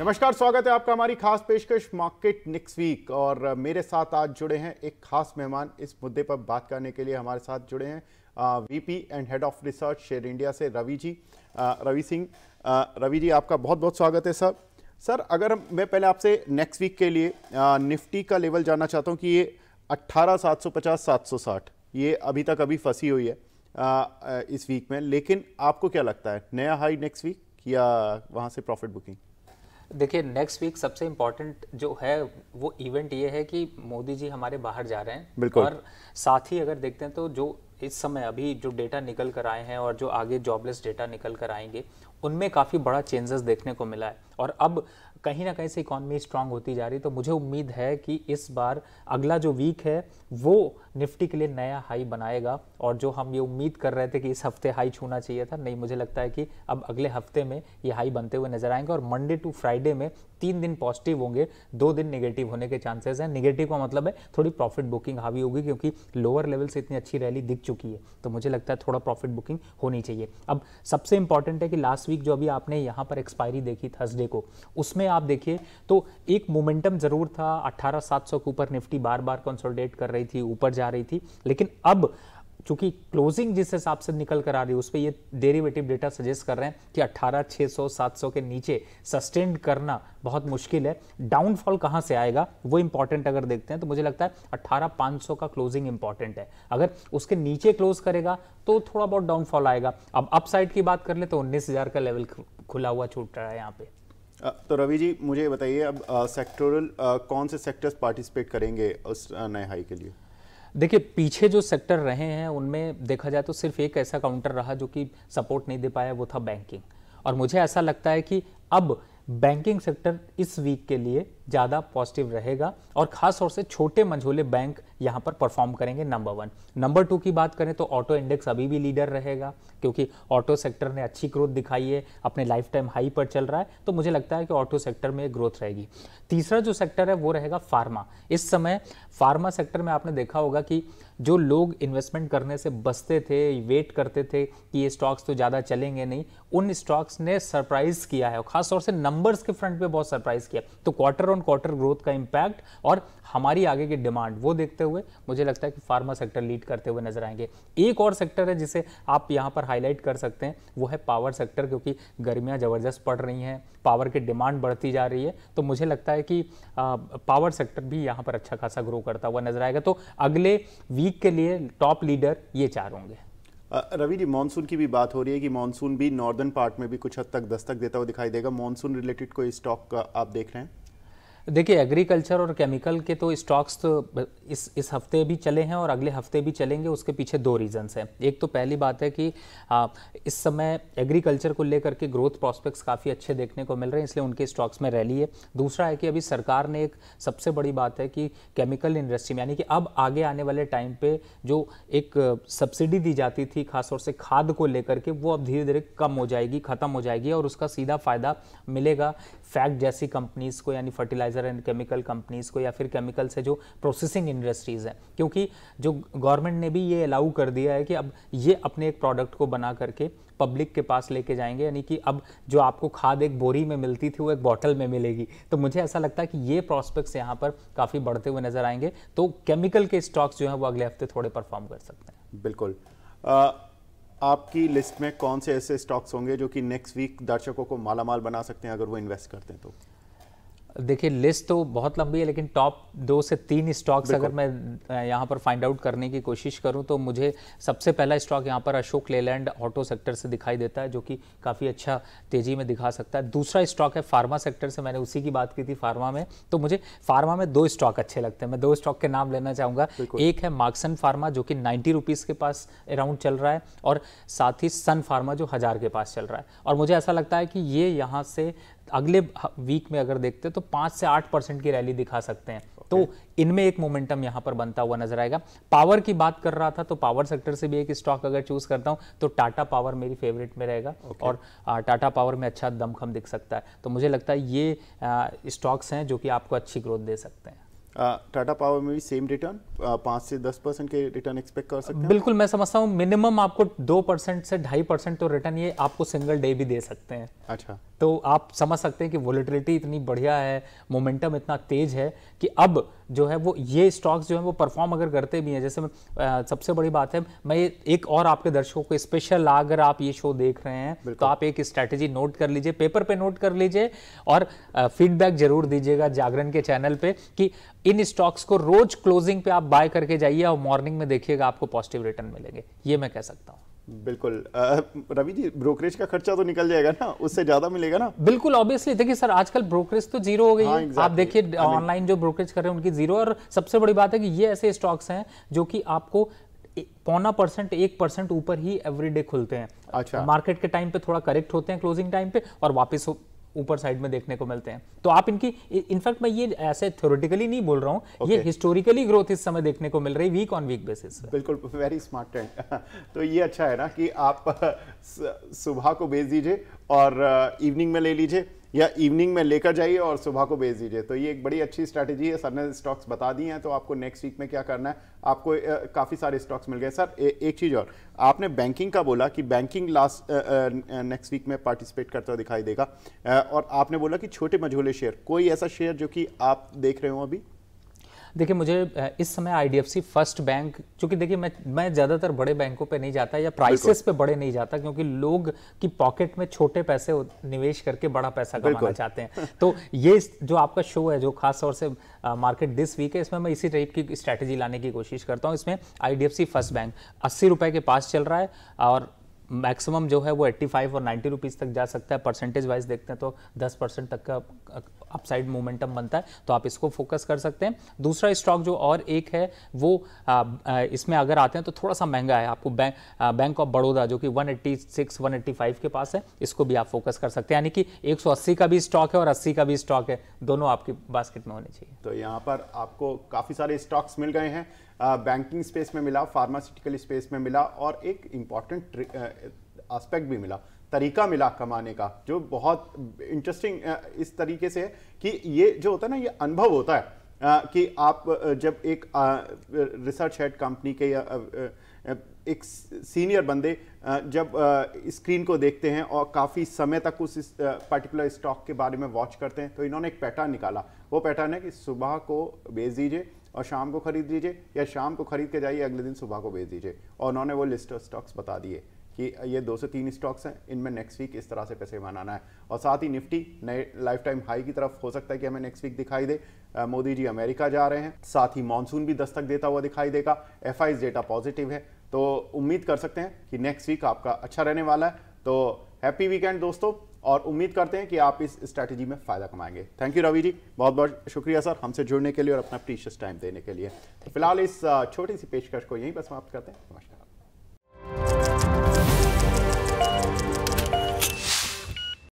नमस्कार, स्वागत है आपका हमारी खास पेशकश मार्केट नेक्स्ट वीक। और मेरे साथ आज जुड़े हैं एक खास मेहमान। इस मुद्दे पर बात करने के लिए हमारे साथ जुड़े हैं VP and head of research share India से रवि जी, रवि सिंह। रवि जी, आपका बहुत बहुत स्वागत है सर। सर, अगर मैं पहले आपसे नेक्स्ट वीक के लिए निफ्टी का लेवल जानना चाहता हूं कि ये 18,750-760 ये अभी फंसी हुई है इस वीक में, लेकिन आपको क्या लगता है नया हाई नेक्स्ट वीक या वहां से प्रॉफिट बुकिंग? देखिए, नेक्स्ट वीक सबसे इम्पॉर्टेंट जो है वो इवेंट ये है कि मोदी जी हमारे बाहर जा रहे हैं। और साथ ही अगर देखते हैं तो जो इस समय अभी जो डेटा निकल कर आए हैं और जो आगे जॉबलेस डेटा निकल कर आएंगे उनमें काफ़ी बड़ा चेंजेस देखने को मिला है। और अब कहीं ना कहीं से इकॉनमी स्ट्रांग होती जा रही है, तो मुझे उम्मीद है कि इस बार अगला जो वीक है वो निफ्टी के लिए नया हाई बनाएगा। और जो हम ये उम्मीद कर रहे थे कि इस हफ्ते हाई छूना चाहिए था, नहीं, मुझे लगता है कि अब अगले हफ्ते में ये हाई बनते हुए नजर आएंगे। और मंडे टू फ्राइडे में 3 दिन पॉजिटिव होंगे, 2 दिन नेगेटिव होने के चांसेस हैं। नेगेटिव का मतलब है थोड़ी प्रॉफिट बुकिंग हावी होगी, क्योंकि लोअर लेवल से इतनी अच्छी रैली दिख चुकी है, तो मुझे लगता है थोड़ा प्रॉफिट बुकिंग होनी चाहिए। अब सबसे इंपॉर्टेंट है कि लास्ट वीक जो अभी आपने यहाँ पर एक्सपायरी देखी थर्सडे को, उसमें आप देखिए तो एक मोमेंटम जरूर था। 18,700 के ऊपर निफ्टी बार बार कंसोलिडेट कर रही थी, ऊपर जा रही थी, लेकिन अब चूंकि क्लोजिंग जिस हिसाब से निकल कर आ रही है उस पर ये डेरिवेटिव डेटा सजेस्ट कर रहे हैं कि 18,600-700 के नीचे सस्टेन करना बहुत मुश्किल है। डाउनफॉल कहां से आएगा वो इंपॉर्टेंट अगर देखते हैं तो मुझे लगता है 18,500 का क्लोजिंग इंपॉर्टेंट है। अगर उसके नीचे क्लोज करेगा तो थोड़ा बहुत डाउनफॉल आएगा। अब अपसाइड की बात कर ले तो 19,000 का लेवल खुला हुआ छूट रहा है यहाँ पे। तो रवि जी, मुझे बताइए अब सेक्टोरल कौन से सेक्टर्स पार्टिसिपेट करेंगे उस नए हाई के लिए? देखिए, पीछे जो सेक्टर रहे हैं उनमें देखा जाए तो सिर्फ एक ऐसा काउंटर रहा जो कि सपोर्ट नहीं दे पाया, वो था बैंकिंग। और मुझे ऐसा लगता है कि अब बैंकिंग सेक्टर इस वीक के लिए ज़्यादा पॉजिटिव रहेगा और खास तौर से छोटे मंझोले बैंक यहाँ पर परफॉर्म करेंगे, नंबर 1। नंबर 2 की बात करें तो ऑटो इंडेक्स अभी भी लीडर रहेगा, क्योंकि ऑटो सेक्टर ने अच्छी ग्रोथ दिखाई है, अपने लाइफ टाइम हाई पर चल रहा है, तो मुझे लगता है कि ऑटो सेक्टर में ग्रोथ रहेगी। तीसरा जो सेक्टर है वो रहेगा फार्मा। इस समय फार्मा सेक्टर में आपने देखा होगा कि जो लोग इन्वेस्टमेंट करने से बचते थे, वेट करते थे कि ये स्टॉक्स तो ज़्यादा चलेंगे नहीं, उन स्टॉक्स ने सरप्राइज किया है और खासतौर से नंबर्स के फ्रंट पे बहुत सरप्राइज किया। तो क्वार्टर ऑन क्वार्टर ग्रोथ का इंपैक्ट और हमारी आगे की डिमांड वो देखते हुए मुझे लगता है कि फार्मा सेक्टर लीड करते हुए नजर आएंगे। एक और सेक्टर है जिसे आप यहाँ पर हाईलाइट कर सकते हैं, वो है पावर सेक्टर, क्योंकि गर्मियाँ जबरदस्त पड़ रही हैं, पावर की डिमांड बढ़ती जा रही है, तो मुझे लगता है कि पावर सेक्टर भी यहाँ पर अच्छा खासा ग्रो करता हुआ नजर आएगा। तो अगले वीक के लिए टॉप लीडर ये 4 होंगे। रवि जी, मॉनसून की भी बात हो रही है कि मॉनसून भी नॉर्दर्न पार्ट में भी कुछ हद तक दस्तक देता हुआ दिखाई देगा। मॉनसून रिलेटेड कोई स्टॉक आप देख रहे हैं? देखिए, एग्रीकल्चर और केमिकल के तो स्टॉक्स तो इस हफ्ते भी चले हैं और अगले हफ्ते भी चलेंगे। उसके पीछे 2 रीजंस हैं। एक तो पहली बात है कि इस समय एग्रीकल्चर को लेकर के ग्रोथ प्रोस्पेक्ट्स काफ़ी अच्छे देखने को मिल रहे हैं, इसलिए उनके स्टॉक्स में रैली है। दूसरा है कि अभी सरकार ने एक सबसे बड़ी बात है कि केमिकल इंडस्ट्री में, यानी कि अब आगे आने वाले टाइम पे जो एक सब्सिडी दी जाती थी खासतौर से खाद को लेकर के, वो अब धीरे धीरे कम हो जाएगी, खत्म हो जाएगी और उसका सीधा फायदा मिलेगा फैक्ट जैसी कंपनीज को, यानी फर्टिलाइजर एंड केमिकल कंपनीज को, या फिर केमिकल से जो प्रोसेसिंग इंडस्ट्रीज हैं। क्योंकि जो गवर्नमेंट ने भी ये अलाउ कर दिया है कि अब ये अपने एक प्रोडक्ट को बना करके पब्लिक के पास लेके जाएंगे, यानी कि अब जो आपको खाद एक बोरी में मिलती थी वो एक बॉटल में मिलेगी। तो मुझे ऐसा लगता है कि ये प्रोस्पेक्ट्स यहाँ पर काफ़ी बढ़ते हुए नजर आएंगे, तो केमिकल के स्टॉक्स जो हैं वो अगले हफ्ते थोड़े परफॉर्म कर सकते हैं। बिल्कुल। आपकी लिस्ट में कौन से ऐसे स्टॉक्स होंगे जो कि नेक्स्ट वीक दर्शकों को मालामाल बना सकते हैं अगर वो इन्वेस्ट करते हैं तो? देखिए, लिस्ट तो बहुत लंबी है, लेकिन टॉप 2 से 3 स्टॉक्स अगर मैं यहाँ पर फाइंड आउट करने की कोशिश करूँ तो मुझे सबसे पहला स्टॉक यहाँ पर अशोक लेलैंड ऑटो सेक्टर से दिखाई देता है, जो कि काफ़ी अच्छा तेजी में दिखा सकता है। दूसरा स्टॉक है फार्मा सेक्टर से, मैंने उसी की बात की थी फार्मा में, तो मुझे फार्मा में 2 स्टॉक अच्छे लगते हैं। मैं 2 स्टॉक के नाम लेना चाहूँगा। एक है मार्क्सन फार्मा जो कि 90 रुपीज़ के पास अराउंड चल रहा है, और साथ ही सन फार्मा जो 1000 के पास चल रहा है। और मुझे ऐसा लगता है कि ये यहाँ से अगले वीक में अगर देखते हैं तो 5 से 8% की रैली दिखा सकते हैं। तो इनमें एक मोमेंटम यहां पर बनता हुआ नजर आएगा। पावर की बात कर रहा था तो पावर सेक्टर से भी एक स्टॉक अगर चूज करता हूं तो टाटा पावर मेरी फेवरेट में रहेगा। और टाटा पावर में अच्छा दमखम दिख सकता है, तो मुझे लगता है ये स्टॉक्स हैं जो कि आपको अच्छी ग्रोथ दे सकते हैं। टाटा पावर में भी सेम रिटर्न 5 से 10% के रिटर्न एक्सपेक्ट कर सकते हैं? बिल्कुल, मैं समझता हूँ मिनिमम आपको 2% से 2.5% तो रिटर्न ये आपको सिंगल डे भी दे सकते हैं। अच्छा, तो आप समझ सकते हैं कि वोलेटिलिटी इतनी बढ़िया है, मोमेंटम इतना तेज है कि अब जो है वो ये स्टॉक्स जो है वो परफॉर्म अगर करते भी हैं, जैसे सबसे बड़ी बात है, मैं एक और आपके दर्शकों को स्पेशल, अगर आप ये शो देख रहे हैं तो आप एक स्ट्रैटेजी नोट कर लीजिए, पेपर पे नोट कर लीजिए और फीडबैक जरूर दीजिएगा जागरण के चैनल पे कि इन स्टॉक्स को रोज क्लोजिंग पे आप बाय करके जाइए और मॉर्निंग में देखिएगा आपको पॉजिटिव रिटर्न मिलेंगे, ये मैं कह सकता हूं। बिल्कुल। रवि जी, ब्रोकरेज का खर्चा तो निकल जाएगा ना, उससे ज्यादा मिलेगा ना? बिल्कुल, ऑब्वियसली। देखिए सर, आजकल ब्रोकरेज तो जीरो हो गई है। exactly. आप देखिए ऑनलाइन जो ब्रोकरेज कर रहे हैं उनकी जीरो, और सबसे बड़ी बात है कि ये ऐसे स्टॉक्स हैं जो कि आपको 0.5% 1% ऊपर ही एवरीडे खुलते हैं। अच्छा। मार्केट के टाइम पे थोड़ा करेक्ट होते हैं क्लोजिंग टाइम पे और वापस ऊपर साइड में देखने को मिलते हैं। तो आप इनकी, इनफैक्ट मैं ये ऐसे थ्योरेटिकली नहीं बोल रहा हूं, ये हिस्टोरिकली ग्रोथ इस समय देखने को मिल रही वीक ऑन वीक बेसिस। बिल्कुल, वेरी स्मार्ट ट्रेंड। तो ये अच्छा है ना कि आप सुबह को बेच दीजिए और इवनिंग में ले लीजिए, या इवनिंग में लेकर जाइए और सुबह को बेच दीजिए। तो ये एक बड़ी अच्छी स्ट्रैटेजी है। सर ने स्टॉक्स बता दिए हैं, तो आपको नेक्स्ट वीक में क्या करना है, आपको काफ़ी सारे स्टॉक्स मिल गए। सर एक चीज़ और, आपने बैंकिंग का बोला कि बैंकिंग नेक्स्ट वीक में पार्टिसिपेट करता हुआ दिखाई देगा, और आपने बोला कि छोटे मझोले शेयर, कोई ऐसा शेयर जो कि आप देख रहे हो अभी? देखिए, मुझे इस समय आईडीएफसी फर्स्ट बैंक, क्योंकि देखिए मैं ज़्यादातर बड़े बैंकों पे नहीं जाता या प्राइसेस पे बड़े नहीं जाता, क्योंकि लोग की पॉकेट में छोटे पैसे निवेश करके बड़ा पैसा कमाना चाहते हैं। तो ये जो आपका शो है, जो खास तौर से मार्केट दिस वीक है, इसमें मैं इसी टाइप की स्ट्रैटेजी लाने की कोशिश करता हूँ। इसमें आईडीएफसी फर्स्ट बैंक 80 रुपए के पास चल रहा है और मैक्सिमम जो है वो 85 और 90 रुपीज़ तक जा सकता है। परसेंटेज वाइज देखते हैं तो 10% तक का अपसाइड मोमेंटम बनता है, तो आप इसको फोकस कर सकते हैं। दूसरा स्टॉक जो और एक है वो इसमें अगर आते हैं तो थोड़ा सा महंगा है, आपको बैंक ऑफ बड़ौदा जो कि 186 185 के पास है, इसको भी आप फोकस कर सकते हैं। यानी कि 180 का भी स्टॉक है और 80 का भी स्टॉक है, दोनों आपकी बास्केट में होने चाहिए। तो यहाँ पर आपको काफ़ी सारे स्टॉक्स मिल गए हैं, बैंकिंग स्पेस में मिला, फार्मास्यूटिकल स्पेस में मिला, और एक इम्पॉर्टेंट एस्पेक्ट भी मिला, तरीका मिला कमाने का, जो बहुत इंटरेस्टिंग इस तरीके से है कि ये जो होता है ना, ये अनुभव होता है कि आप जब एक रिसर्च हेड कंपनी के या एक सीनियर बंदे जब स्क्रीन को देखते हैं और काफ़ी समय तक उस पर्टिकुलर स्टॉक के बारे में वॉच करते हैं, तो इन्होंने एक पैटर्न निकाला। वो पैटर्न है कि सुबह को बेच दीजिए और शाम को खरीद लीजिए, या शाम को खरीद के जाइए, अगले दिन सुबह को बेच दीजिए। और उन्होंने वो लिस्ट ऑफ स्टॉक्स बता दिए कि ये 2 से 3 स्टॉक्स हैं, इनमें नेक्स्ट वीक इस तरह से पैसे बनाना है। और साथ ही निफ्टी नए लाइफ टाइम हाई की तरफ हो सकता है कि हमें नेक्स्ट वीक दिखाई दे। मोदी जी अमेरिका जा रहे हैं, साथ ही मॉनसून भी दस्तक देता हुआ दिखाई देगा। FIs डेटा पॉजिटिव है, तो उम्मीद कर सकते हैं कि नेक्स्ट वीक आपका अच्छा रहने वाला है। तो हैप्पी वीकेंड दोस्तों, और उम्मीद करते हैं कि आप इस स्ट्रैटेजी में फ़ायदा कमाएंगे। थैंक यू रवि जी, बहुत बहुत शुक्रिया सर हमसे जुड़ने के लिए और अपना प्रीशियस टाइम देने के लिए। तो फिलहाल इस छोटी सी पेशकश को यहीं पर समाप्त करते हैं। नमस्कार।